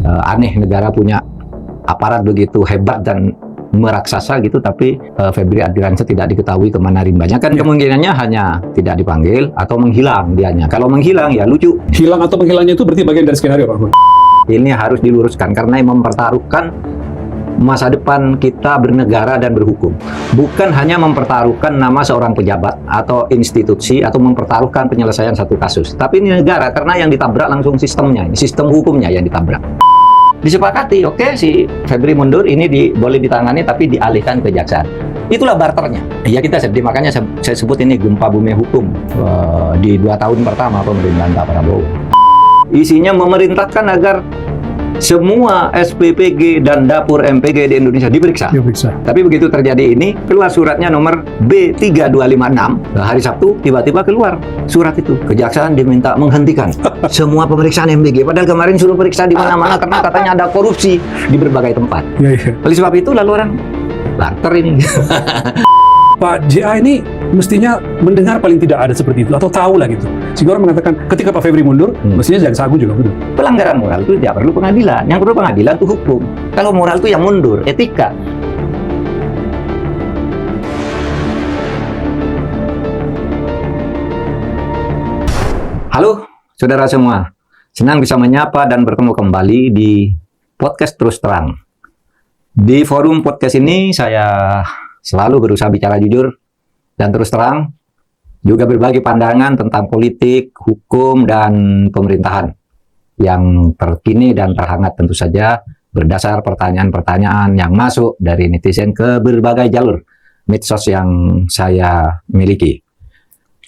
Aneh negara punya aparat begitu hebat dan meraksasa gitu, tapi Febri Adriansyah tidak diketahui kemana rimbanya. Kan kemungkinannya hanya tidak dipanggil atau menghilang dianya. Kalau menghilang ya lucu. Hilang atau menghilangnya itu berarti bagian dari skenario, Pak Mahfud. Ini harus diluruskan karena mempertaruhkan masa depan kita bernegara dan berhukum. Bukan hanya mempertaruhkan nama seorang pejabat atau institusi atau mempertaruhkan penyelesaian satu kasus. Tapi ini negara, karena yang ditabrak langsung sistemnya, sistem hukumnya yang ditabrak. Disepakati, oke, si Febri mundur, ini boleh ditangani tapi dialihkan ke jaksa. Itulah barternya. Ya kita sedih, makanya saya sebut ini gempa bumi hukum di 2 tahun pertama pemerintahan Pak Prabowo. Isinya memerintahkan agar semua SPPG dan dapur MPG di Indonesia diperiksa. Tapi begitu terjadi ini, keluar suratnya nomor B3256, hari Sabtu tiba-tiba keluar surat itu. Kejaksaan diminta menghentikan semua pemeriksaan MPG. Padahal kemarin suruh periksa di mana-mana karena katanya ada korupsi di berbagai tempat. Oleh sebab itu lalu orang barter ini. Pak JA ini mestinya mendengar paling tidak ada seperti itu, atau tahu lah gitu. Sehingga orang mengatakan ketika Pak Febri mundur, mestinya Jaksa Agung juga mundur. Pelanggaran moral itu tidak perlu pengadilan. Yang perlu pengadilan itu hukum. Kalau moral itu yang mundur, etika. Halo, saudara semua. Senang bisa menyapa dan bertemu kembali di podcast Terus Terang. Di forum podcast ini saya selalu berusaha bicara jujur dan terus terang, juga berbagi pandangan tentang politik, hukum, dan pemerintahan yang terkini dan terhangat tentu saja berdasar pertanyaan-pertanyaan yang masuk dari netizen ke berbagai jalur medsos yang saya miliki.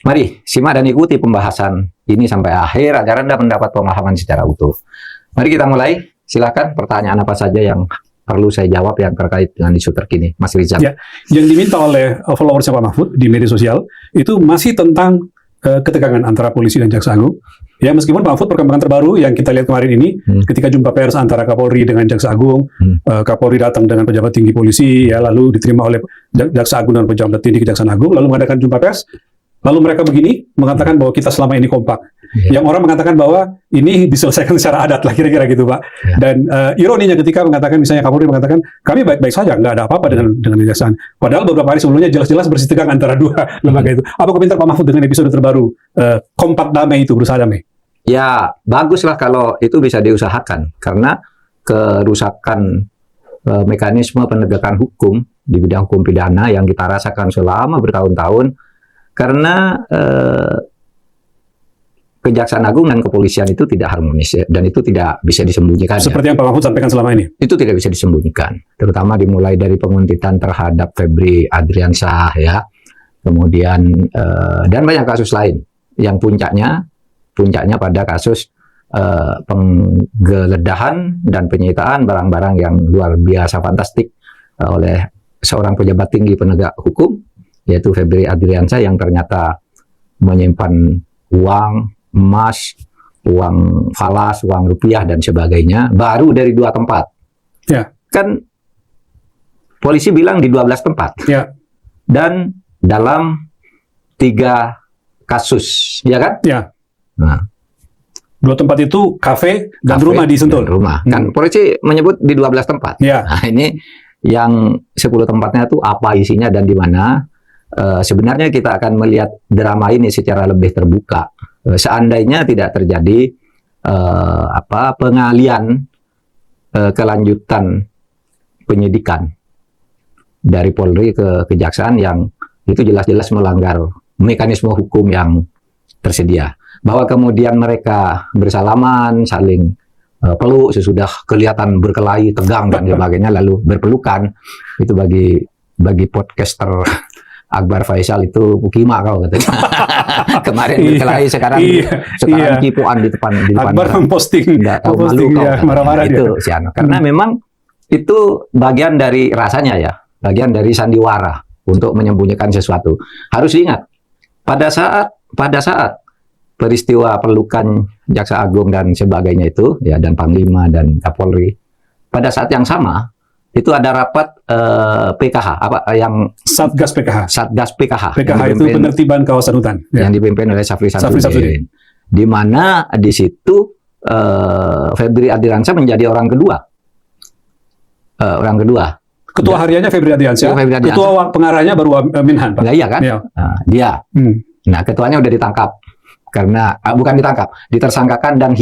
Mari simak dan ikuti pembahasan ini sampai akhir agar Anda mendapat pemahaman secara utuh. Mari kita mulai. Silakan pertanyaan apa saja yang perlu saya jawab yang terkait dengan isu terkini, Mas Rizal. Ya, yang diminta oleh followersnya Pak Mahfud di media sosial itu masih tentang ketegangan antara polisi dan Jaksa Agung. Ya, meskipun Pak Mahfud perkembangan terbaru yang kita lihat kemarin ini, ketika jumpa pers antara Kapolri dengan Jaksa Agung, Kapolri datang dengan pejabat tinggi polisi, ya lalu diterima oleh Jaksa Agung dan pejabat tinggi Kejaksaan Agung, lalu mengadakan jumpa pers. Lalu mereka begini mengatakan bahwa kita selama ini kompak. Yang orang mengatakan bahwa ini diselesaikan secara adat lah, kira-kira gitu, Pak. Dan ironinya ketika mengatakan, misalnya Kapolri mengatakan kami baik-baik saja, nggak ada apa-apa dengan kejaksaan. Padahal beberapa hari sebelumnya jelas-jelas bersitegang antara dua lembaga itu. Apa komentar Pak Mahfud dengan episode terbaru kompak damai itu, berusaha damai? Ya baguslah kalau itu bisa diusahakan, karena kerusakan mekanisme penegakan hukum di bidang hukum pidana yang kita rasakan selama bertahun-tahun. Karena Kejaksaan Agung dan kepolisian itu tidak harmonis ya, dan itu tidak bisa disembunyikan. Seperti yang Pak Mahfud sampaikan selama ini. Itu tidak bisa disembunyikan, terutama dimulai dari penguntitan terhadap Febri Adriansyah ya, kemudian dan banyak kasus lain yang puncaknya pada kasus penggeledahan dan penyitaan barang-barang yang luar biasa fantastik oleh seorang pejabat tinggi penegak hukum, yaitu Febri Adriansyah, yang ternyata menyimpan uang, emas, uang falas, uang rupiah, dan sebagainya, baru dari 2 tempat. Ya. Kan polisi bilang di 12 tempat. Ya. Dan dalam 3 kasus, ya kan? Ya. Nah, 2 tempat itu kafe dan rumah di Sentul. Rumah. Kan polisi menyebut di 12 tempat. Ya. Nah, ini yang 10 tempatnya itu apa isinya dan di mana. Sebenarnya kita akan melihat drama ini secara lebih terbuka. Seandainya tidak terjadi pengalian kelanjutan penyidikan dari Polri ke Kejaksaan yang itu jelas-jelas melanggar mekanisme hukum yang tersedia. Bahwa kemudian mereka bersalaman, saling peluk sesudah kelihatan berkelahi, tegang dan sebagainya, lalu berpelukan, itu bagi podcaster Akbar Faisal itu Pukima kau katanya. Kemarin berkelahi, sekarang kipuan di depan Akbar memposting, marah-marah itu si Ano. Karena memang itu bagian dari rasanya ya, bagian dari sandiwara untuk menyembunyikan sesuatu. Harus diingat, pada saat peristiwa pelukan Jaksa Agung dan sebagainya itu ya, dan Panglima dan Kapolri, pada saat yang sama itu ada rapat PKH, yang Satgas PKH. Satgas PKH. PKH itu penertiban kawasan hutan. Yang dipimpin oleh Syafri Samsudin. Di mana di situ Febri Ardiansyah menjadi orang kedua. Ketua hariannya Febri Ardiansyah, Febri Ardiansyah. ketua pengarahnya baru Minhan, Pak. Nah, iya kan? Iya. Nah, dia. Nah, ketuanya udah ditangkap karena bukan ditangkap, ditersangkakan dan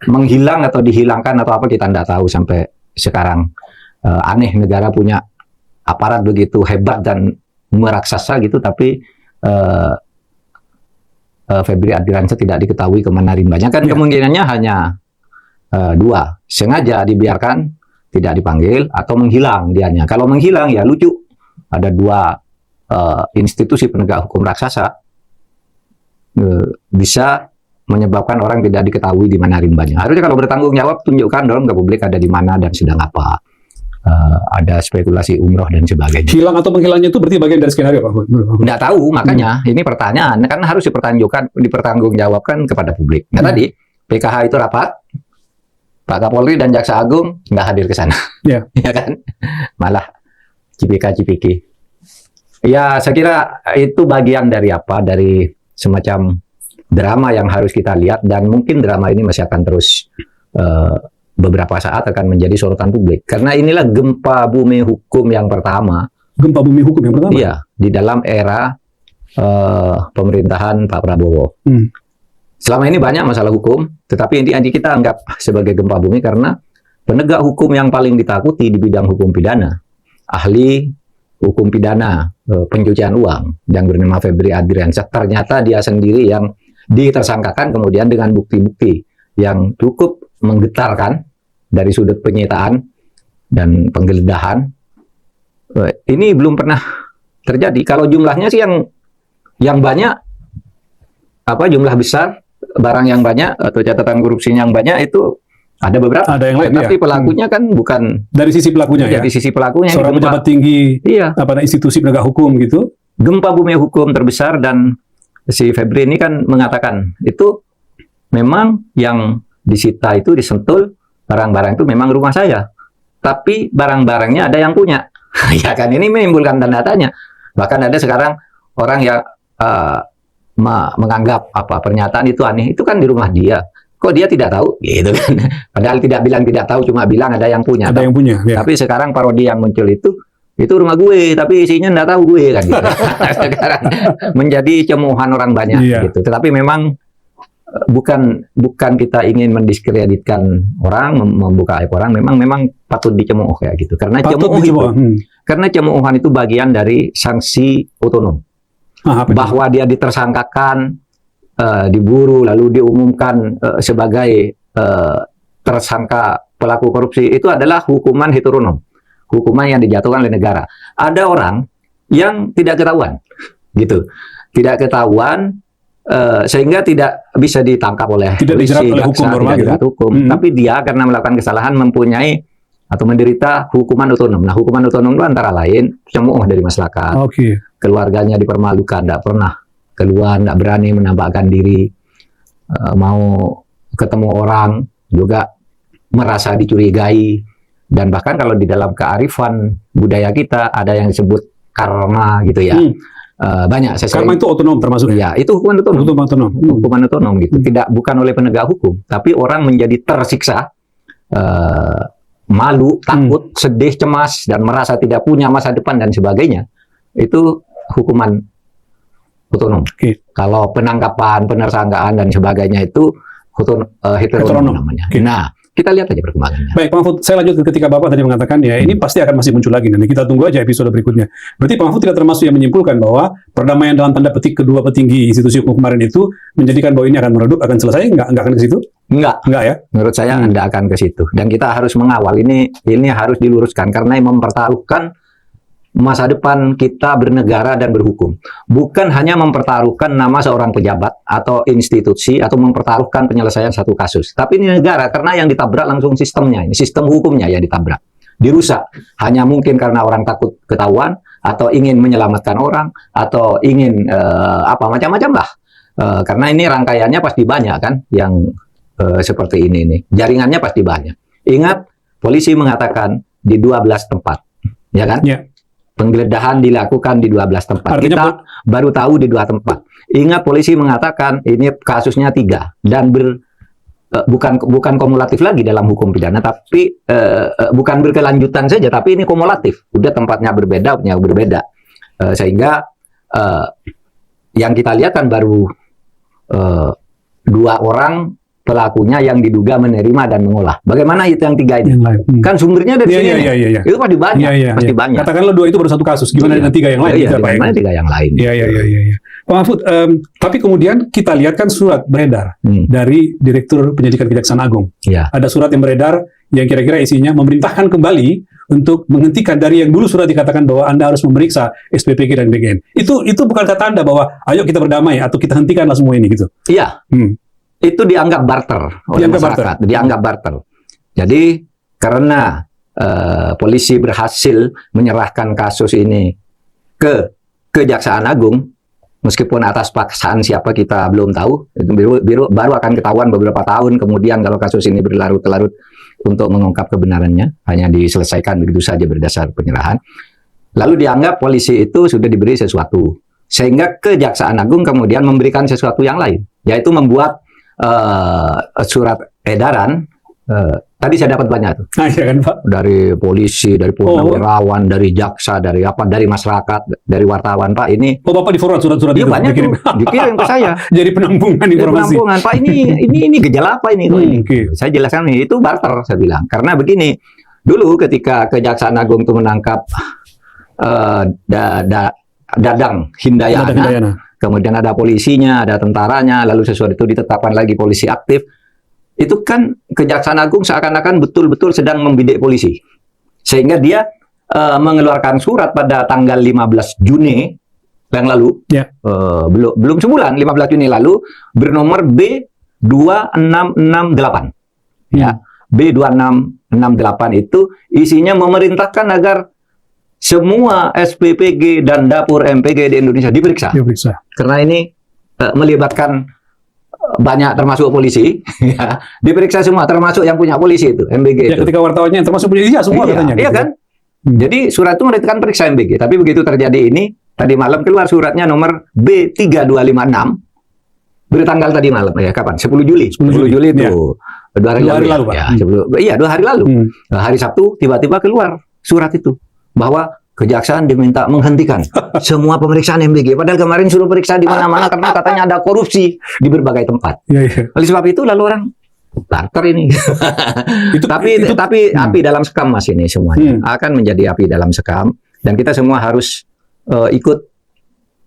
menghilang atau dihilangkan atau apa kita tidak tahu sampai sekarang. Aneh, negara punya aparat begitu hebat dan meraksasa gitu, tapi Febri Ardiansyah tidak diketahui kemana rimbanya. Kan kemungkinannya hanya dua, sengaja dibiarkan tidak dipanggil atau menghilang dianya. Kalau menghilang ya lucu, ada dua institusi penegak hukum raksasa bisa menyebabkan orang tidak diketahui di mana rimbanya. Harusnya kalau bertanggung jawab tunjukkan dong ke publik ada di mana dan sedang apa. Ada spekulasi umroh dan sebagainya. Hilang atau menghilangnya itu berarti bagian dari skenario, Pak? Nggak tahu, makanya ini pertanyaan kan harus dipertanggungjawabkan kepada publik. Nah tadi PKH itu rapat, Pak Kapolri dan Jaksa Agung nggak hadir ke sana, ya kan? Malah cipika-cipiki. Ya, saya kira itu bagian dari apa? Dari semacam drama yang harus kita lihat, dan mungkin drama ini masih akan terus beberapa saat akan menjadi sorotan publik. Karena inilah gempa bumi hukum yang pertama. Gempa bumi hukum yang pertama? Iya, di dalam era pemerintahan Pak Prabowo. Selama ini banyak masalah hukum, tetapi ini kita anggap sebagai gempa bumi karena penegak hukum yang paling ditakuti di bidang hukum pidana, ahli hukum pidana pencucian uang yang bernama Febri Ardiansyah, ternyata dia sendiri yang ditersangkakan kemudian dengan bukti-bukti yang cukup menggetarkan dari sudut penyitaan dan penggeledahan. Ini belum pernah terjadi. Kalau jumlahnya sih yang banyak, jumlah besar, barang yang banyak atau catatan korupsinya yang banyak itu ada beberapa. Ada yang lain, tapi pelakunya kan bukan dari sisi pelakunya, dari sisi pelakunya. Seorang pejabat tinggi, institusi penegak hukum gitu. Gempa bumi hukum terbesar, dan si Febri ini kan mengatakan itu memang yang disita itu disentul barang-barang itu memang rumah saya, tapi barang-barangnya ada yang punya. Ya kan, ini menimbulkan tanda tanya. Bahkan ada sekarang orang yang menganggap pernyataan itu aneh, itu kan di rumah dia, kok dia tidak tahu gitu kan. Padahal tidak bilang tidak tahu, cuma bilang ada yang punya. Ada yang punya, ya. Tapi sekarang parodi yang muncul itu rumah gue, tapi isinya enggak tahu gue kan gitu. Sekarang menjadi cemohan orang banyak gitu. Tetapi memang bukan kita ingin mendiskreditkan orang, membuka aib orang, memang patut dicemooh kayak gitu. Karena cemoohan itu bagian dari sanksi otonom. Bahwa dia ditersangkakan, diburu, lalu diumumkan sebagai tersangka pelaku korupsi, itu adalah hukuman heteronom, hukuman yang dijatuhkan oleh negara. Ada orang yang tidak ketahuan, gitu, tidak ketahuan, sehingga tidak bisa ditangkap oleh polisi, tapi dia karena melakukan kesalahan mempunyai atau menderita hukuman otonom. Nah, hukuman otonom itu antara lain cemooh dari masyarakat, keluarganya dipermalukan, tidak pernah keluar, tidak berani menampakkan diri, mau ketemu orang juga merasa dicurigai, dan bahkan kalau di dalam kearifan budaya kita ada yang disebut karma gitu ya. Banyak. Karma itu otonom termasuk ya? Itu hukuman otonom. Hukuman otonom gitu. Bukan oleh penegak hukum, tapi orang menjadi tersiksa, malu, takut, sedih, cemas, dan merasa tidak punya masa depan dan sebagainya. Itu hukuman otonom. Kalau penangkapan, penersangkaan dan sebagainya itu heteronom namanya. Nah, kita lihat aja perkembangannya. Baik, Pak Mahfud, saya lanjut ketika Bapak tadi mengatakan ya ini pasti akan masih muncul lagi, nanti kita tunggu aja episode berikutnya. Berarti Pak Mahfud tidak termasuk yang menyimpulkan bahwa perdamaian dalam tanda petik kedua petinggi institusi hukum kemarin itu menjadikan bahwa ini akan meredup, akan selesai, nggak akan ke situ? Enggak ya? Menurut saya tidak akan ke situ. Dan kita harus mengawal ini harus diluruskan karena mempertaruhkan masa depan kita bernegara dan berhukum. Bukan hanya mempertaruhkan nama seorang pejabat atau institusi atau mempertaruhkan penyelesaian satu kasus. Tapi ini negara, karena yang ditabrak langsung sistemnya, ini sistem hukumnya yang ditabrak, dirusak. Hanya mungkin karena orang takut ketahuan atau ingin menyelamatkan orang atau ingin macam-macam lah. Karena ini rangkaiannya pasti banyak kan yang seperti ini nih. Jaringannya pasti banyak. Ingat, polisi mengatakan di 12 tempat. Ya kan? Ya. Penggeledahan dilakukan di 12 tempat. Artinya kita baru tahu di 2 tempat. Ingat, polisi mengatakan ini kasusnya 3 dan bukan kumulatif lagi dalam hukum pidana, tapi bukan berkelanjutan saja, tapi ini kumulatif. Udah tempatnya berbeda, punya berbeda. Sehingga yang kita lihat kan baru 2 orang pelakunya yang diduga menerima dan mengolah. Bagaimana itu yang 3 ini? Yang lain. Kan sumbernya dari sini. Iya. Itu pasti banyak, pasti banyak. Katakanlah 2 itu baru satu kasus. Gimana dengan 3 yang lain? Iya, gimana 3 yang lain? Iya. Pak Mahfud, tapi kemudian kita lihat kan surat beredar dari Direktur Penyidikan Kejaksaan Agung. Iya. Ada surat yang beredar yang kira-kira isinya memerintahkan kembali untuk menghentikan dari yang dulu surat dikatakan bahwa Anda harus memeriksa SPPG dan BGN. Itu bukan kata Anda bahwa ayo kita berdamai atau kita hentikanlah semua ini gitu. Iya. Itu dianggap barter oleh masyarakat. Dianggap barter. Jadi karena polisi berhasil menyerahkan kasus ini ke Kejaksaan Agung, meskipun atas paksaan siapa kita belum tahu, itu baru akan ketahuan beberapa tahun kemudian kalau kasus ini berlarut-larut untuk mengungkap kebenarannya, hanya diselesaikan begitu saja berdasar penyerahan. Lalu dianggap polisi itu sudah diberi sesuatu, sehingga Kejaksaan Agung kemudian memberikan sesuatu yang lain, yaitu membuat surat edaran. Tadi saya dapat banyak tuh. Iya kan, Pak? Dari polisi, dari purnawirawan, dari jaksa, dari masyarakat, dari wartawan. Pak, ini Bapak di forward surat-surat itu banyak dikirim. dikirim ke saya. Jadi penampungan informasi. Pak, ini gejala apa ini? Okay. Saya jelaskan ini, itu barter, saya bilang. Karena begini, dulu ketika Kejaksaan Agung itu menangkap Dadang Hindayana, kemudian ada polisinya, ada tentaranya, lalu sesuatu itu ditetapkan lagi polisi aktif. Itu kan Kejaksaan Agung seakan-akan betul-betul sedang membidik polisi. Sehingga dia mengeluarkan surat pada tanggal 15 Juni yang lalu, belum sebulan, 15 Juni lalu, bernomor B2668. Ya, B2668 itu isinya memerintahkan agar semua SPPG dan dapur MPG di Indonesia diperiksa. Karena ini melibatkan banyak termasuk polisi, ya, diperiksa semua termasuk yang punya polisi itu MBG ya, itu. Ketika wartawannya termasuk polisi semua katanya. Iya gitu. kan? Jadi surat itu merintahkan periksa MBG, tapi begitu terjadi ini tadi malam keluar suratnya nomor B3256 bertanggal tadi malam ya kapan? 10 Juli. 10 Juli itu. Ya. 2 hari lalu, Pak. Ya, 2 hari lalu. Hari Sabtu tiba-tiba keluar surat itu bahwa Kejaksaan diminta menghentikan semua pemeriksaan MBG. Padahal kemarin suruh periksa di mana-mana karena katanya ada korupsi di berbagai tempat. Oleh sebab itu lalu orang barter ini. Tapi api dalam sekam Mas ini semuanya akan menjadi api dalam sekam dan kita semua harus ikut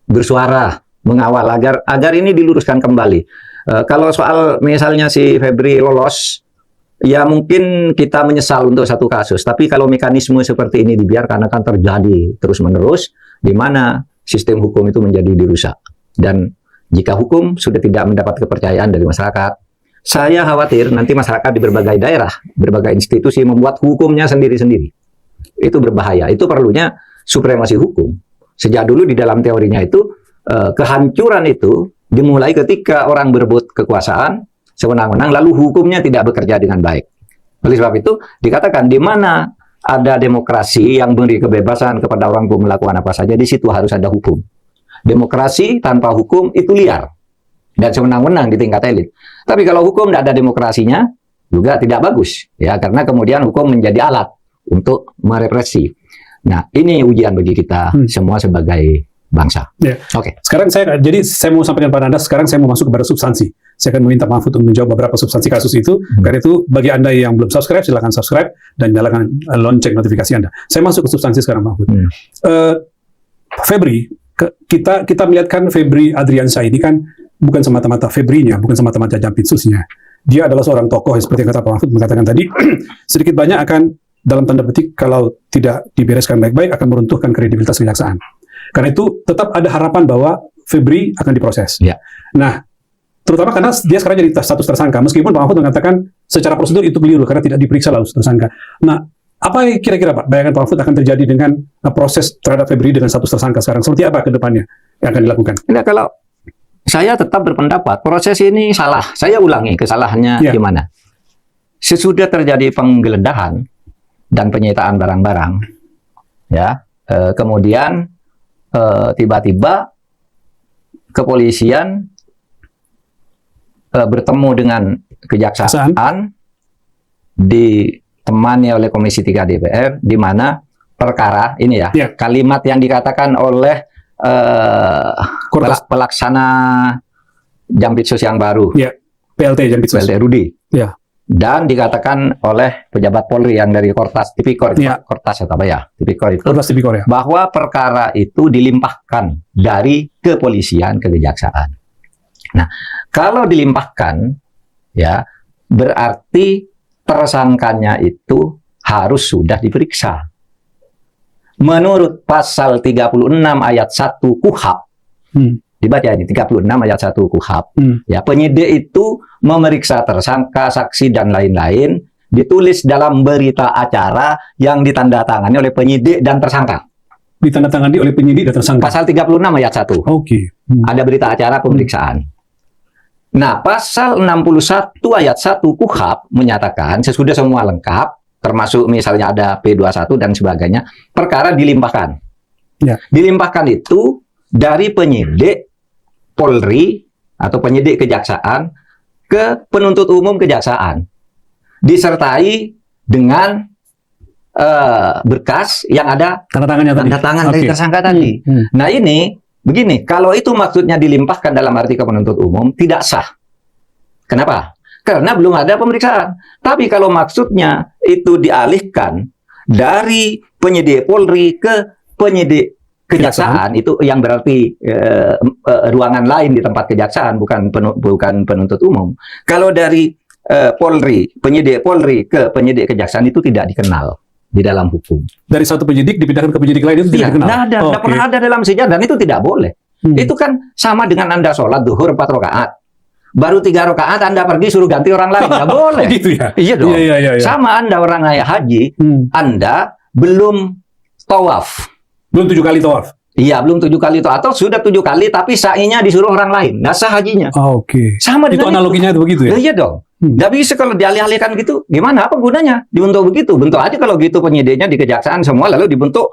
bersuara mengawal agar ini diluruskan kembali. Kalau soal misalnya si Febri lolos, ya mungkin kita menyesal untuk satu kasus, tapi kalau mekanisme seperti ini dibiarkan akan terjadi terus-menerus, di mana sistem hukum itu menjadi dirusak. Dan jika hukum sudah tidak mendapat kepercayaan dari masyarakat, saya khawatir nanti masyarakat di berbagai daerah, berbagai institusi membuat hukumnya sendiri-sendiri. Itu berbahaya, itu perlunya supremasi hukum. Sejak dulu di dalam teorinya itu, kehancuran itu dimulai ketika orang berebut kekuasaan, sewenang-wenang, lalu hukumnya tidak bekerja dengan baik. Oleh sebab itu, dikatakan di mana ada demokrasi yang memberi kebebasan kepada orang untuk melakukan apa saja, di situ harus ada hukum. Demokrasi tanpa hukum itu liar dan sewenang-wenang di tingkat elit. Tapi kalau hukum tidak ada demokrasinya, juga tidak bagus, ya, karena kemudian hukum menjadi alat untuk merepresi. Nah, ini ujian bagi kita semua sebagai bangsa. Oke. Sekarang saya mau sampaikan pada Anda, sekarang saya mau masuk kepada substansi. Saya akan meminta Mahfud untuk menjawab beberapa substansi kasus itu. Karena itu, bagi Anda yang belum subscribe, silakan subscribe dan nyalakan lonceng notifikasi Anda. Saya masuk ke substansi sekarang, Mahfud. Febri, kita melihatkan Febri Adriansyah ini kan bukan semata-mata Febrinya, bukan semata-mata Jampitsusnya. Dia adalah seorang tokoh, seperti yang kata Pak Mahfud mengatakan tadi, sedikit banyak akan, dalam tanda petik, kalau tidak dibereskan baik-baik, akan meruntuhkan kredibilitas kejaksaan. Karena itu tetap ada harapan bahwa Febri akan diproses. Nah, terutama karena dia sekarang jadi status tersangka. Meskipun Pak Mahfud mengatakan secara prosedur itu keliru karena tidak diperiksa lalu tersangka. Nah, apa kira-kira Pak bayangan Pak Mahfud akan terjadi dengan proses terhadap Febri dengan status tersangka sekarang? Seperti apa ke depannya yang akan dilakukan? Nah, kalau saya tetap berpendapat proses ini salah. Saya ulangi kesalahannya gimana. Sesudah terjadi penggeledahan dan penyitaan barang-barang, ya, kemudian tiba-tiba kepolisian bertemu dengan Kejaksaan ditemani oleh Komisi 3 DPR, di mana perkara ini kalimat yang dikatakan oleh pelaksana Jampitsus yang baru, PLT Jampitsus, PLT Rudi, dan dikatakan oleh pejabat Polri yang dari Kortas Tipikor, Kortas atau apa ya, Tipikor itu, bahwa perkara itu dilimpahkan dari kepolisian ke kejaksaan. Nah, kalau dilimpahkan, ya berarti tersangkanya itu harus sudah diperiksa. Menurut pasal 36 ayat 1 KUHP, dibaca ini 36 ayat 1 KUHP, ya penyidik itu memeriksa tersangka, saksi dan lain-lain, ditulis dalam berita acara yang ditandatangani oleh penyidik dan tersangka. Ditandatangani oleh penyidik dan tersangka. Pasal 36 ayat 1. Ada berita acara pemeriksaan. Nah, pasal 61 ayat 1 KUHP menyatakan sesudah semua lengkap, termasuk misalnya ada P21 dan sebagainya, perkara dilimpahkan. Dilimpahkan itu dari penyidik Polri atau penyidik kejaksaan ke penuntut umum kejaksaan, disertai dengan berkas yang ada tanda tangan dari tersangka tadi. Nah ini begini, kalau itu maksudnya dilimpahkan dalam arti ke penuntut umum, tidak sah. Kenapa? Karena belum ada pemeriksaan. Tapi kalau maksudnya itu dialihkan dari penyidik Polri ke penyidik kejaksaan, itu yang berarti ruangan lain di tempat kejaksaan, bukan penuntut umum. Kalau dari Polri, penyidik Polri ke penyidik kejaksaan itu tidak dikenal di dalam hukum. Dari satu penyidik dipindahkan ke penyidik lain itu tidak dikenal? Tidak pernah ada dalam sejarah, dan itu tidak boleh. Itu kan sama dengan Anda sholat zuhur 4 rakaat. Baru 3 rakaat Anda pergi suruh ganti orang lain. Nggak boleh. Gitu ya? Iya dong. Sama Anda orang haji, Anda belum tawaf. Belum 7 kali tawaf? Iya, belum 7 kali tawaf. Atau sudah 7 kali, tapi sa'inya disuruh orang lain. Nggak sah hajinya. Sama dengan itu. Analoginya itu begitu ya? Iya dong. Nggak bisa kalau dialih-alihkan gitu. Gimana? Apa gunanya? Dibentuk begitu. Bentuk aja kalau gitu penyidiknya di kejaksaan semua, lalu dibentuk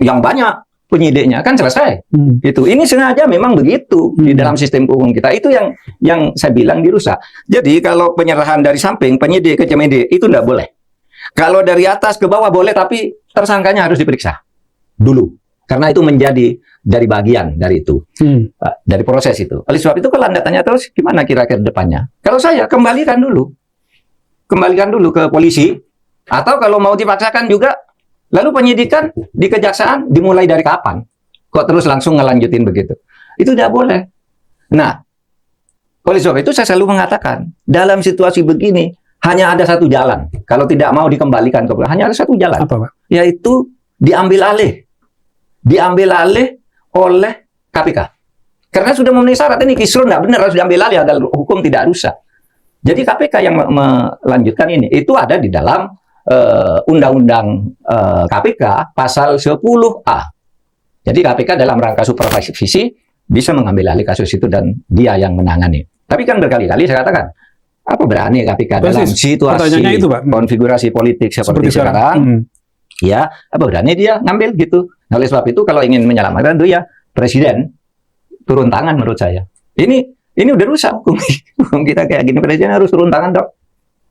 yang banyak penyidiknya. Kan selesai. Gitu. Ini sengaja memang begitu di dalam sistem hukum kita. Itu yang saya bilang dirusak. Jadi kalau penyerahan dari samping, penyidik ke penyidik, itu nggak boleh. Kalau dari atas ke bawah boleh, tapi tersangkanya harus diperiksa dulu. Karena itu menjadi dari bagian dari itu. Dari proses itu. Oleh sebab itu kalau Anda tanya terus, gimana kira-kira depannya? Kalau saya, kembalikan dulu. Kembalikan dulu ke polisi. Atau kalau mau dipaksakan juga, lalu penyidikan di kejaksaan dimulai dari kapan? Kok terus langsung ngelanjutin begitu? Itu tidak boleh. Nah, oleh sebab itu saya selalu mengatakan, dalam situasi begini, hanya ada satu jalan. Kalau tidak mau dikembalikan ke polisi, hanya ada satu jalan. Apa, Pak? Yaitu diambil alih. Diambil alih oleh KPK. Karena sudah memenuhi syarat, ini kisruh nggak benar, harus diambil alih agar hukum tidak rusak. Jadi KPK yang melanjutkan ini, itu ada di dalam Undang-Undang KPK pasal 10A. Jadi KPK dalam rangka supervisi bisa mengambil alih kasus itu dan dia yang menangani. Tapi kan berkali-kali saya katakan, apa berani KPK dalam situasi itu, Pak, konfigurasi politik seperti sekarang? Ya, apa berani dia ngambil gitu. Oleh sebab itu kalau ingin menyelamatkan itu ya Presiden turun tangan menurut saya. Ini udah rusak hukum kita kayak gini. Presiden harus turun tangan dok.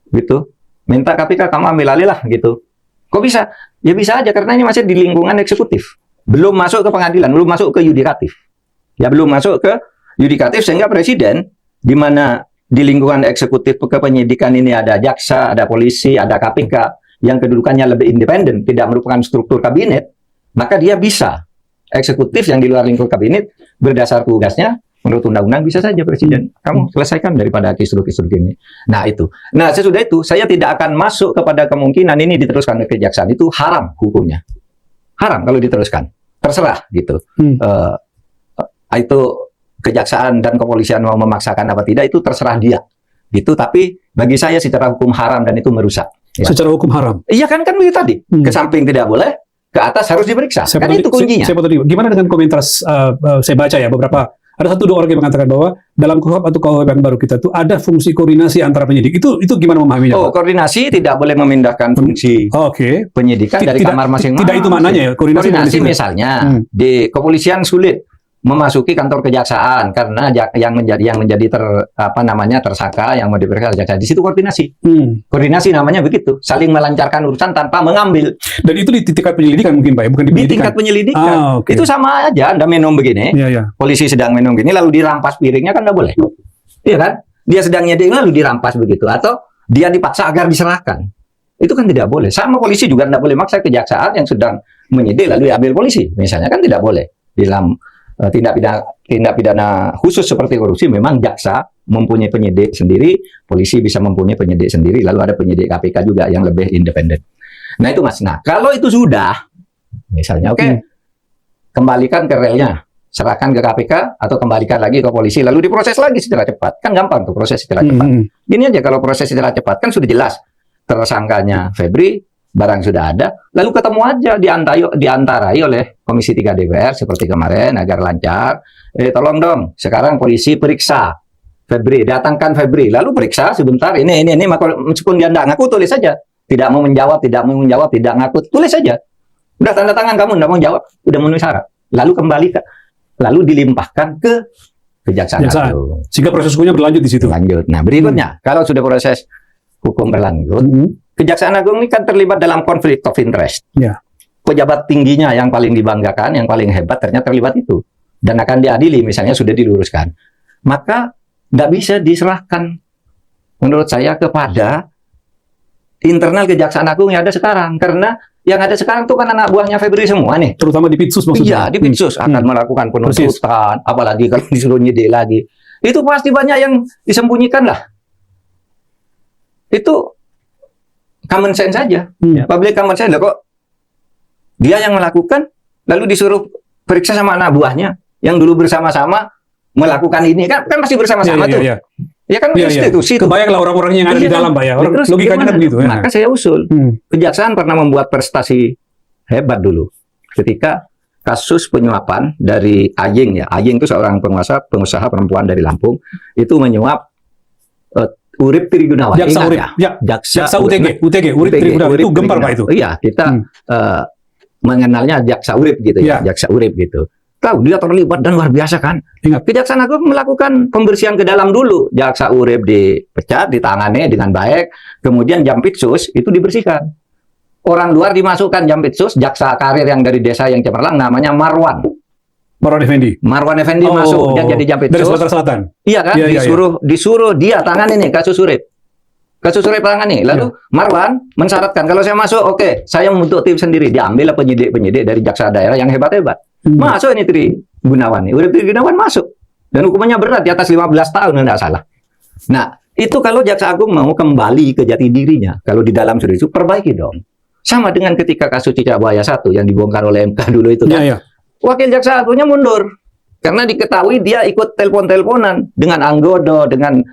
Gitu. Minta KPK kamu ambil alih lah gitu. Kok bisa? Ya bisa aja karena ini masih di lingkungan eksekutif. Belum masuk ke pengadilan, belum masuk ke yudikatif. Ya belum masuk ke yudikatif sehingga Presiden di mana di lingkungan eksekutif ke penyidikan ini ada jaksa, ada polisi, ada KPK yang kedudukannya lebih independen, tidak merupakan struktur kabinet, maka dia bisa eksekutif yang di luar lingkup kabinet berdasar tugasnya menurut undang-undang bisa saja Presiden kamu selesaikan daripada kisruh-kisruh ini. Nah itu. Nah sesudah itu saya tidak akan masuk kepada kemungkinan ini diteruskan ke kejaksaan, itu haram hukumnya. Haram kalau diteruskan. Terserah gitu. Itu kejaksaan dan kepolisian mau memaksakan apa tidak itu terserah dia. Gitu. Tapi bagi saya secara hukum haram dan itu merusak. Ya. Secara hukum haram. Iya kan begitu tadi. Ke samping tidak boleh, ke atas harus diperiksa. Kan itu kuncinya. Gimana dengan komentar saya baca ya beberapa, ada 1-2 orang yang mengatakan bahwa dalam KUHP atau KUHP yang baru kita itu ada fungsi koordinasi antara penyidik. Itu gimana memahaminya? Oh, Pak? Koordinasi tidak boleh memindahkan fungsi penyidikan dari kamar masing-masing. Tidak itu maknanya ya koordinasi misalnya di kepolisian sulit memasuki kantor kejaksaan karena yang menjadi tersangka yang mau diperiksa jaksa. Di situ koordinasi. Koordinasi namanya begitu, saling melancarkan urusan tanpa mengambil. Dan itu di tingkat penyelidikan mungkin Pak ya, bukan di Di penyidikan. tingkat penyelidikan. Oke. Itu sama aja, Anda minum begini, polisi sedang minum begini lalu dirampas piringnya kan nggak boleh. Iya kan? Dia sedang nyeding lalu dirampas begitu, atau dia dipaksa agar diserahkan. Itu kan tidak boleh. Sama polisi juga tidak boleh maksa kejaksaan yang sedang menyidik lalu diambil polisi. Misalnya kan tidak boleh. Dalam tindak pidana khusus seperti korupsi memang jaksa mempunyai penyidik sendiri, polisi bisa mempunyai penyidik sendiri, lalu ada penyidik KPK juga yang lebih independen. Nah itu Mas. Nah kalau itu sudah, misalnya kembalikan ke relnya, serahkan ke KPK atau kembalikan lagi ke polisi, lalu diproses lagi secara cepat. Kan gampang tuh proses secara cepat. Gini aja, kalau proses secara cepat kan sudah jelas tersangkanya Febri, barang sudah ada, lalu ketemu aja diantarai oleh Komisi 3 DPR seperti kemarin agar lancar. Tolong dong, sekarang polisi periksa Febri, datangkan Febri, lalu periksa sebentar. Ini meskipun dia tidak ngaku, tulis saja. Tidak mau menjawab, tidak ngaku, tulis saja. Udah tanda tangan kamu, tidak mau jawab, udah memenuhi syarat. Lalu lalu dilimpahkan ke Kejaksaan Agung. Sehingga proses hukumnya berlanjut di situ. Lanjut. Nah berikutnya, kalau sudah proses hukum berlanjut, Kejaksaan Agung ini kan terlibat dalam konflik of interest. Pejabat tingginya yang paling dibanggakan, yang paling hebat ternyata terlibat itu. Dan akan diadili, misalnya sudah diluruskan. Maka nggak bisa diserahkan, menurut saya, kepada internal Kejaksaan Agung yang ada sekarang. Karena yang ada sekarang itu kan anak buahnya Febri semua nih. Terutama di Pitsus maksudnya? Iya, di Pitsus akan melakukan penuntutan, apalagi kalau disuruh nyidik lagi. Itu pasti banyak yang disembunyikan lah. Itu common sense saja. Public common sense lah, kok dia yang melakukan lalu disuruh periksa sama anak buahnya yang dulu bersama-sama melakukan ini, kan masih bersama-sama tuh. Ya kan institusi. Kebayanglah orang-orangnya yang ada di dalam Pak ya. Logikanya kan begitu. Maka saya usul, Kejaksaan pernah membuat prestasi hebat dulu ketika kasus penyuapan dari Ajeng ya. Ajeng itu seorang pengusaha perempuan dari Lampung, itu menyuap Urip Trigunawan. Jaksa Urip. Jaksa UTG. Urip Trigunawan. Itu gempar Pak itu. Iya, kita mengenalnya Jaksa Urip gitu ya. Jaksa Urip gitu. Tahu dia terlibat dan luar biasa kan. Ingat, Kejaksaan Agung melakukan pembersihan ke dalam dulu. Jaksa Urip dipecat, ditangani dengan baik. Kemudian Jampitsus itu dibersihkan. Orang luar dimasukkan Jampitsus, jaksa karir yang dari desa yang cemerlang namanya Marwan Effendi masuk, dia jadi Jampitsus. Dari Sumatera Selatan. Iya kan, disuruh dia tangani nih kasus Urip. Kasus Urip tangani. Lalu Marwan mensyaratkan kalau saya masuk, oke, saya membentuk tim sendiri. Diambil penyidik-penyidik dari jaksa daerah yang hebat-hebat. Masuk ini Trigunawan nih. Urip Trigunawan masuk. Dan hukumannya berat, di atas 15 tahun tidak salah. Nah, itu kalau Jaksa Agung mau kembali ke jati dirinya, kalau di dalam sudah itu perbaiki dong. Sama dengan ketika kasus Cicak Buaya 1 yang dibongkar oleh MK dulu itu kan. Wakil Jaksa Agungnya mundur karena diketahui dia ikut telepon-teleponan dengan Anggodo, dengan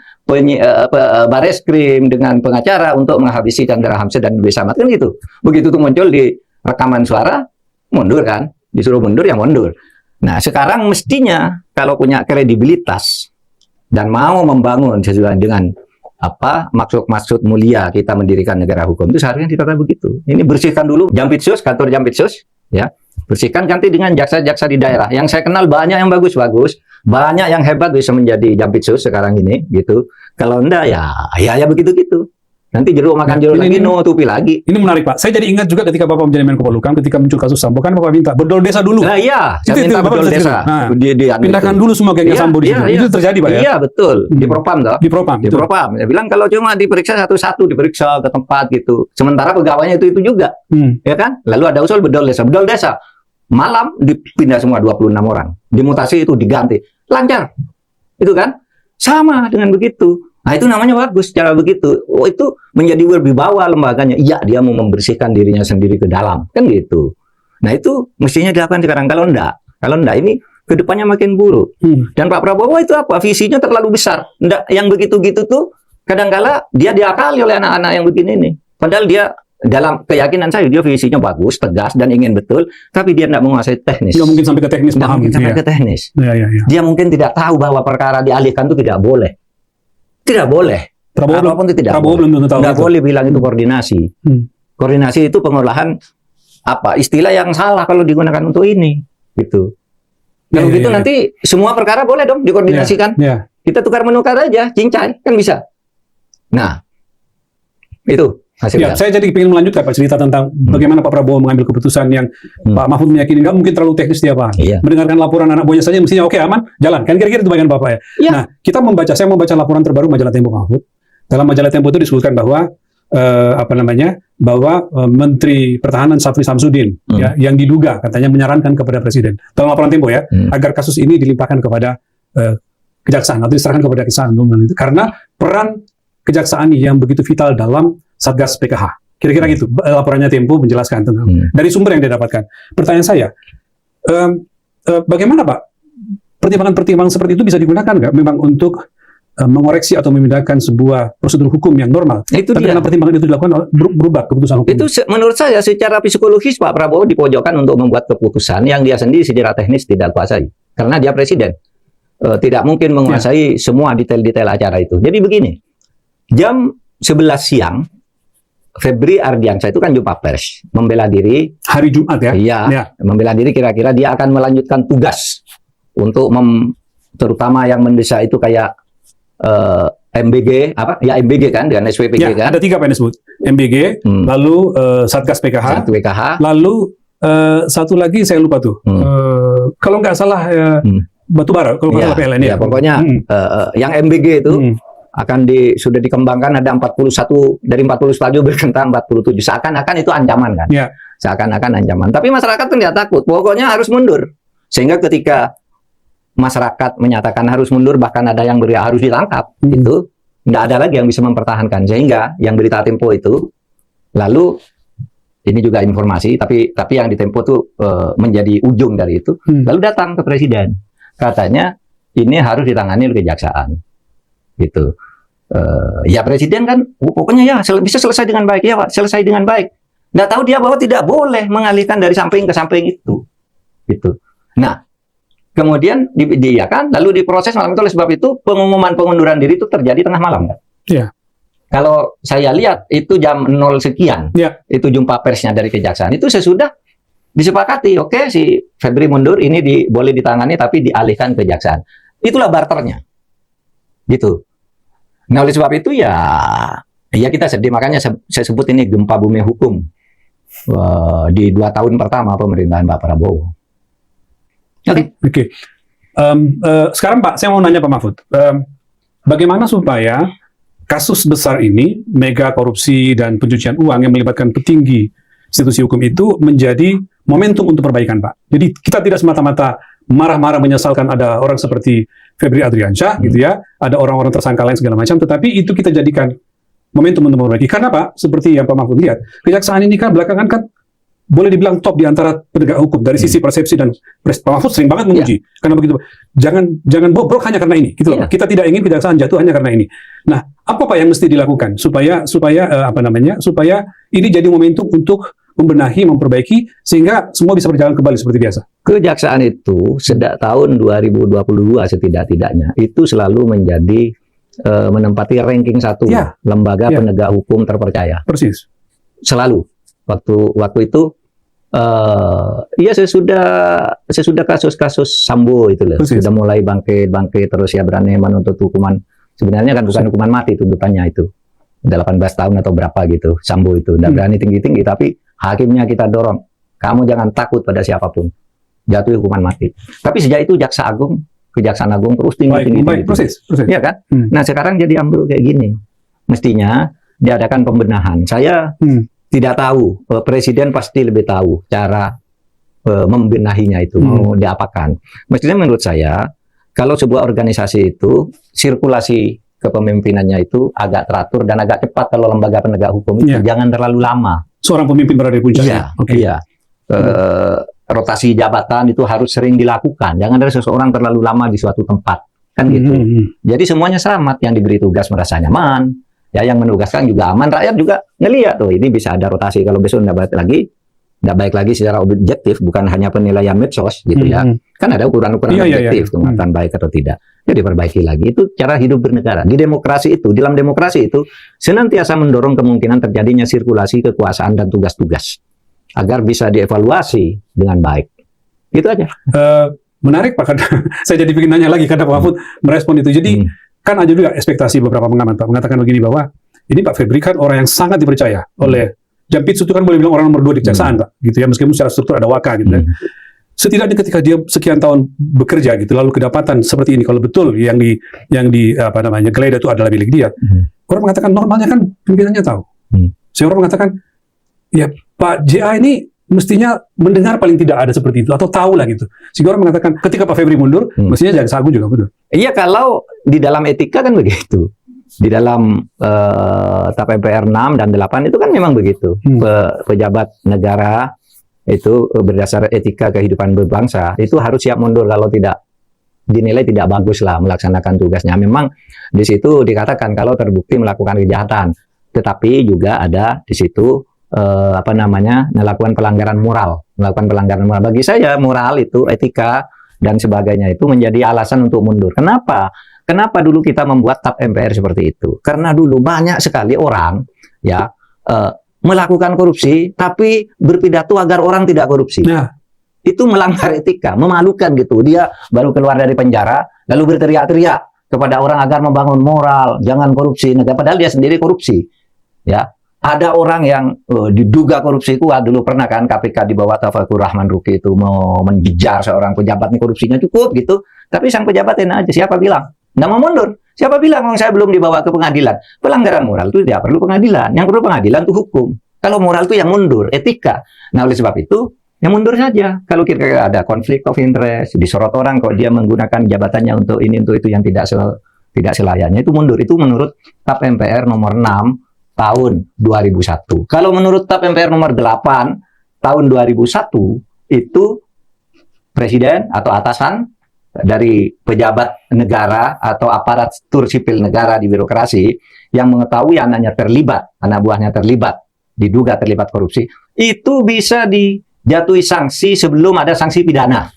Bareskrim, dengan pengacara untuk menghabisi Chandra Hamzah dan B. Samad kan gitu. Begitu itu muncul di rekaman suara, mundur kan, disuruh mundur ya mundur. Nah sekarang mestinya kalau punya kredibilitas dan mau membangun sesuai dengan maksud mulia kita mendirikan negara hukum, itu seharusnya ditata begitu. Ini bersihkan dulu Jampitsus, kantor Jampitsus, ya. Bersihkan, ganti dengan jaksa-jaksa di daerah. Yang saya kenal banyak yang bagus-bagus, banyak yang hebat bisa menjadi Jampitsus sekarang ini, gitu. Kalau enggak ya begitu-gitu. Nanti jeruk makan jeruk lagi, nutupi lagi. Ini menarik Pak. Saya jadi ingat juga ketika Bapak menjadi Menko Polhukam, ketika muncul kasus Sambo kan Bapak minta bedol desa dulu. Nah iya, saya minta bedol desa. Nah, pindahkan dulu semua gengnya Sambo di situ. Itu terjadi Pak ya? Iya betul. Di Propam toh. Di Propam. Dia bilang kalau cuma diperiksa satu-satu, diperiksa ke tempat gitu. Sementara pegawainya itu juga, ya kan? Lalu ada usul bedol desa. Bedol desa malam dipindah semua 26 orang. Dimutasi itu diganti. Lancar. Itu kan? Sama dengan begitu. Nah, itu namanya bagus cara begitu. Oh, itu menjadi berwibawa lembaganya. Iya, dia mau membersihkan dirinya sendiri ke dalam. Kan gitu. Nah, itu mestinya dilakukan sekarang. Kalau enggak ini kedepannya makin buruk. Dan Pak Prabowo itu apa? Visinya terlalu besar. Enggak, yang begitu-gitu tuh kadang-kala dia diakali oleh anak-anak yang begini nih. Padahal dia dalam keyakinan saya dia visinya bagus, tegas dan ingin betul, tapi dia tidak menguasai teknis. Nggak mungkin sampai ke teknis, paham. Mungkin sampai ke teknis. Dia mungkin tidak tahu bahwa perkara dialihkan itu tidak boleh. Tidak boleh. Prabowo belum tentu tahu. Tidak boleh bilang itu koordinasi. Koordinasi itu pengolahan istilah yang salah kalau digunakan untuk ini, gitu. Kalau Iya, gitu iya, nanti semua perkara boleh dong dikoordinasikan. Ya. Kita tukar menukar aja, cincai, kan bisa. Nah, itu hasilnya. Ya, saya jadi ingin melanjutkan Pak cerita tentang bagaimana Pak Prabowo mengambil keputusan yang Pak Mahfud meyakini nggak mungkin terlalu teknis dia Pak. Iya. Mendengarkan laporan anak buahnya saja mestinya oke aman, jalan. Kan kira-kira itu bagian Bapak ya. Iya. Nah, saya membaca laporan terbaru majalah Tempo Pak Mahfud. Dalam majalah Tempo itu disebutkan bahwa Menteri Pertahanan Syafri Samsudin ya, yang diduga katanya menyarankan kepada Presiden dalam laporan Tempo ya agar kasus ini dilimpahkan kepada kejaksaan atau diserahkan kepada kejaksaan itu karena peran kejaksaan yang begitu vital dalam Satgas PKH. Kira-kira gitu laporannya Tempo menjelaskan tentang dari sumber yang dia dapatkan. Pertanyaan saya, bagaimana Pak pertimbangan-pertimbangan seperti itu bisa digunakan nggak memang untuk mengoreksi atau memindahkan sebuah prosedur hukum yang normal? Itu Tapi dia. karena pertimbangan itu dilakukan berubah keputusan hukum. Itu menurut saya secara psikologis Pak Prabowo dipojokkan untuk membuat keputusan yang dia sendiri secara teknis tidak kuasai. Karena dia presiden. Tidak mungkin menguasai semua detail-detail acara itu. Jadi begini, jam 11 siang, Febri Ardiansyah itu kan jumpa pers, membela diri. Hari Jumat ya? Iya, Ya. membela diri kira-kira dia akan melanjutkan tugas untuk terutama yang mendesak itu kayak MBG, MBG kan, dengan SWPG Ya, kan. ada 3 Pak yang disebut. MBG, lalu Satgas PKH, Satu WKH, lalu satu lagi saya lupa tuh. Kalau nggak salah Batubara, kalau nggak salah PLN ya, pokoknya yang MBG itu akan sudah dikembangkan ada 41 dari 40 stadion berkentang 47 seakan-akan itu ancaman kan. Ya. Seakan-akan ancaman. Tapi masyarakat tidak takut. Pokoknya harus mundur. Sehingga ketika masyarakat menyatakan harus mundur bahkan ada yang harus ditangkap itu tidak ada lagi yang bisa mempertahankan. Sehingga yang berita Tempo itu lalu ini juga informasi tapi yang di Tempo itu menjadi ujung dari itu lalu datang ke presiden. Katanya ini harus ditangani oleh kejaksaan. Gitu. Ya presiden kan pokoknya ya bisa selesai dengan baik ya Pak, selesai dengan baik. Nggak tahu dia bahwa tidak boleh mengalihkan dari samping ke samping itu. Gitu. Nah, kemudian diiakan lalu diproses malam itu. Oleh sebab itu pengumuman pengunduran diri itu terjadi tengah malam kan? Iya. Kalau saya lihat itu jam 0 sekian. Ya. Itu jumpa persnya dari kejaksaan. Itu sesudah disepakati, oke si Febri mundur ini boleh ditangani tapi dialihkan ke kejaksaan. Itulah barternya. Gitu. Nah, oleh sebab itu ya kita sedih, makanya saya sebut ini gempa bumi hukum di 2 tahun pertama pemerintahan Pak Prabowo. Oke. Sekarang Pak, saya mau nanya Pak Mahfud, bagaimana supaya kasus besar ini, mega korupsi dan pencucian uang yang melibatkan petinggi institusi hukum itu menjadi momentum untuk perbaikan Pak. Jadi kita tidak semata-mata marah-marah menyesalkan ada orang seperti Febri Ardiansyah gitu ya, ada orang-orang tersangka lain segala macam, tetapi itu kita jadikan momentum untuk memperbaiki. Karena Pak, seperti yang Pak Mahfud lihat, kejaksaan ini kan belakangan kan boleh dibilang top di antara penegak hukum dari sisi persepsi dan Pak Mahfud sering banget menguji. Karena begitu, jangan bobrok hanya karena ini, gitu loh. Kita tidak ingin kejaksaan jatuh hanya karena ini. Nah, apa Pak yang mesti dilakukan supaya ini jadi momentum untuk membenahi, memperbaiki sehingga semua bisa berjalan kembali seperti biasa. Kejaksaan itu sejak tahun 2022 setidak-tidaknya itu selalu menjadi menempati ranking 1 lembaga penegak hukum terpercaya. Persis. Selalu. Waktu itu sesudah kasus-kasus Sambo itu loh. Sudah mulai bangkit terus ya berani menuntut hukuman. Sebenarnya kan bukan hukuman mati tuntutannya itu. 18 tahun atau berapa gitu. Sambo itu udah berani tinggi-tinggi tapi hakimnya kita dorong. Kamu jangan takut pada siapapun. Jatuh hukuman mati. Tapi sejak itu Kejaksaan Agung terus tinggi-tinggi. Persis. Iya kan? Nah, sekarang jadi ambruk kayak gini. Mestinya diadakan pembenahan. Saya tidak tahu. Presiden pasti lebih tahu cara membenahinya itu mau diapakan. Mestinya menurut saya kalau sebuah organisasi itu sirkulasi kepemimpinannya itu agak teratur dan agak cepat. Kalau lembaga penegak hukum itu jangan terlalu lama. Seorang pemimpin berada di puncaknya. Iya. Rotasi jabatan itu harus sering dilakukan. Jangan ada seseorang terlalu lama di suatu tempat. Kan gitu. Jadi semuanya selamat. Yang diberi tugas merasa nyaman. Ya, yang menugaskan juga aman. Rakyat juga ngelihat tuh ini bisa ada rotasi. Kalau besok nggak baik lagi secara objektif, bukan hanya penilaian medsos gitu ya. Kan ada ukuran-ukuran objektif kemungkinan baik atau tidak. Jadi perbaiki lagi. Itu cara hidup bernegara. Di dalam demokrasi itu senantiasa mendorong kemungkinan terjadinya sirkulasi kekuasaan dan tugas-tugas agar bisa dievaluasi dengan baik. Itu aja. menarik Pak, karena saya jadi bikin nanya lagi karena Pak Mahfud merespon itu. Jadi kan ada juga ekspektasi beberapa pengamat Pak mengatakan begini bahwa ini Pak Febri kan orang yang sangat dipercaya oleh Jampitsus, itu kan boleh bilang orang nomor 2 di kejaksaan Pak, gitu ya, meskipun secara struktur ada Waka gitu ya. Setidaknya ketika dia sekian tahun bekerja gitu, lalu kedapatan seperti ini, kalau betul yang di geledah itu adalah milik dia, orang mengatakan normalnya kan pimpinannya tahu. Saya orang mengatakan ya Pak JA ini mestinya mendengar paling tidak ada seperti itu atau tahu lah gitu. Sehingga orang mengatakan ketika Pak Febri mundur, mestinya Jaksa Agung juga mundur. Iya, kalau di dalam etika kan begitu. Di dalam TAP MPR 6 dan 8 itu kan memang begitu. Pejabat negara itu berdasar etika kehidupan berbangsa itu harus siap mundur kalau tidak dinilai tidak bagus lah melaksanakan tugasnya. Memang di situ dikatakan kalau terbukti melakukan kejahatan, tetapi juga ada di situ melakukan pelanggaran moral. Bagi saya moral itu, etika dan sebagainya itu menjadi alasan untuk mundur. Kenapa dulu kita membuat TAP MPR seperti itu? Karena dulu banyak sekali orang ya melakukan korupsi tapi berpidato agar orang tidak korupsi. Nah, itu melanggar etika, memalukan gitu. Dia baru keluar dari penjara lalu berteriak-teriak kepada orang agar membangun moral, jangan korupsi. Padahal dia sendiri korupsi. Ya, ada orang yang diduga korupsi kuat dulu, pernah kan KPK di bawah Taufikur Rahman Ruki itu mau mengejar seorang pejabat, nih korupsinya cukup gitu. Tapi sang pejabat enak aja, siapa bilang? Nggak mau mundur. Siapa bilang saya belum dibawa ke pengadilan? Pelanggaran moral itu tidak perlu pengadilan. Yang perlu pengadilan itu hukum. Kalau moral itu yang mundur, etika. Nah, oleh sebab itu yang mundur saja. Kalau kira-kira ada konflik of interest, disorot orang kok dia menggunakan jabatannya untuk ini untuk itu yang tidak selayaknya, itu mundur. Itu menurut TAP MPR nomor 6 tahun 2001. Kalau menurut TAP MPR nomor 8 tahun 2001 itu presiden atau atasan dari pejabat negara atau aparatur sipil negara di birokrasi yang mengetahui anak buahnya terlibat, diduga terlibat korupsi, itu bisa dijatuhi sanksi sebelum ada sanksi pidana.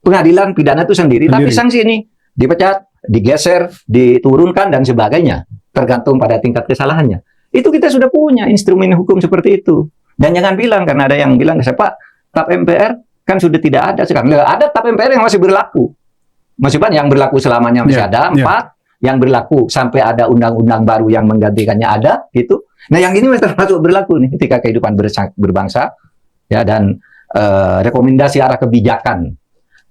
Pengadilan pidana itu sendiri, tapi sanksi ini dipecat, digeser, diturunkan dan sebagainya, tergantung pada tingkat kesalahannya. Itu kita sudah punya instrumen hukum seperti itu. Dan jangan bilang, karena ada yang bilang, Pak, TAP MPR kan sudah tidak ada sekarang. Ada TAP MPR yang masih berlaku. Maksudnya yang berlaku selamanya masih ada, 4. Yang berlaku sampai ada undang-undang baru yang menggantikannya ada, gitu. Nah, yang ini masih termasuk berlaku nih ketika kehidupan berbangsa, ya, dan rekomendasi arah kebijakan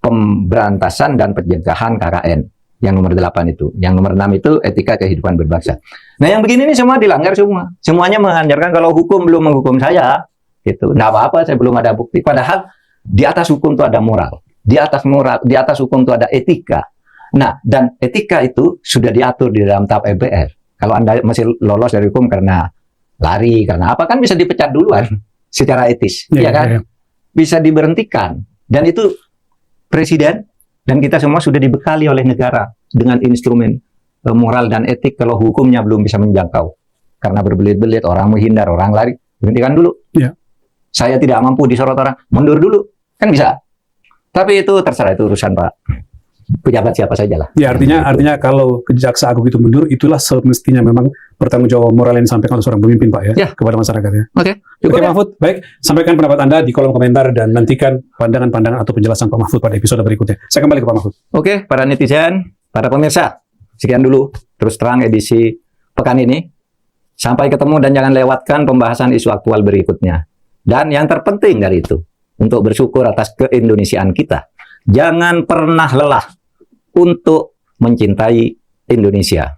pemberantasan dan pencegahan KKN yang nomor 8 itu. Yang nomor 6 itu etika kehidupan berbangsa. Nah, yang begini ini semua dilanggar semua. Semuanya mengajarkan kalau hukum belum menghukum saya, gitu. Nggak apa-apa, saya belum ada bukti. Padahal di atas hukum itu ada moral. Di atas hukum itu ada etika. Nah, dan etika itu sudah diatur di dalam TAP MPR. Kalau Anda masih lolos dari hukum karena lari, karena apa, kan bisa dipecat duluan secara etis, ya kan? Bisa diberhentikan. Dan itu presiden dan kita semua sudah dibekali oleh negara dengan instrumen moral dan etik kalau hukumnya belum bisa menjangkau. Karena berbelit-belit, orang menghindar, orang lari, berhentikan dulu. Saya tidak mampu disorot orang, mundur dulu. Kan bisa. Tapi itu terserah, itu urusan Pak pejabat siapa saja lah. Ya, artinya kalau Jaksa Agung itu mundur, itulah semestinya memang pertanggungjawaban moral yang disampaikan oleh seorang pemimpin, Pak, ya, kepada masyarakat, ya. Oke, Mahfud, baik, sampaikan pendapat Anda di kolom komentar dan nantikan pandangan-pandangan atau penjelasan Pak Mahfud pada episode berikutnya. Saya kembali ke Pak Mahfud. Oke, para netizen, para pemirsa, sekian dulu Terus Terang edisi pekan ini. Sampai ketemu dan jangan lewatkan pembahasan isu aktual berikutnya. Dan yang terpenting dari itu, untuk bersyukur atas keindonesiaan kita, jangan pernah lelah untuk mencintai Indonesia.